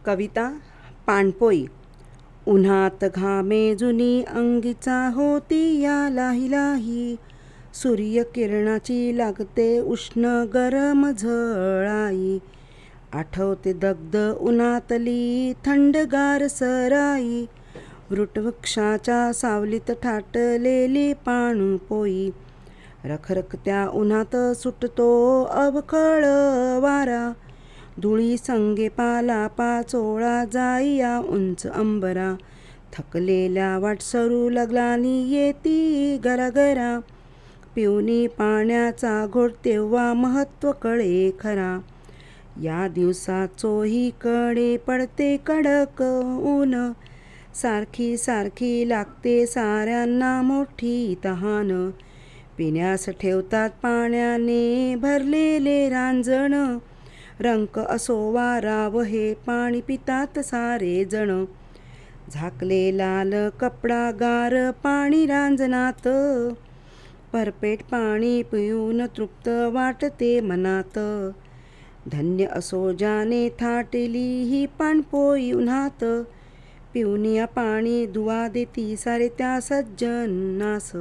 कविता पाणपोई. उन्हात घामे जुनी अंगीचा होती या लाही लाही. सूर्यकिरणाची लागते उष्ण गरम झळाई. आठवते दग्ध उन्हातली थंडगार सराई. वृटवृक्षाच्या सावलीत ठाटलेली पाणपोई. रखरखत्या उन्हात सुटतो अवखळ वारा. धुळी संगे पाला पाचोळा जाईया उंच अंबरा. थकलेल्या वाटसरू लगलानी येती गरागरा. पिऊनी पाण्याचा घोट तेव्हा महत्त्व कळे खरा. या दिवसात चोहीकडे पडते कडक ऊन. सारखी सारखी लागते साऱ्यांना मोठी तहान. पिण्यास ठेवतात पाण्याने भरलेले रांजण. रंक असो वारा व हे पाणी पितात सारे जण. झाकले लाल कपडा गार पाणी रांजणात. परपेट पाणी पिऊन तृप्त वाटते मनात. धन्य असो ज्याने थाटली ही पाणपोई उन्हात. पिऊन या पाणी दुवा देती सारे त्या सज्जनास.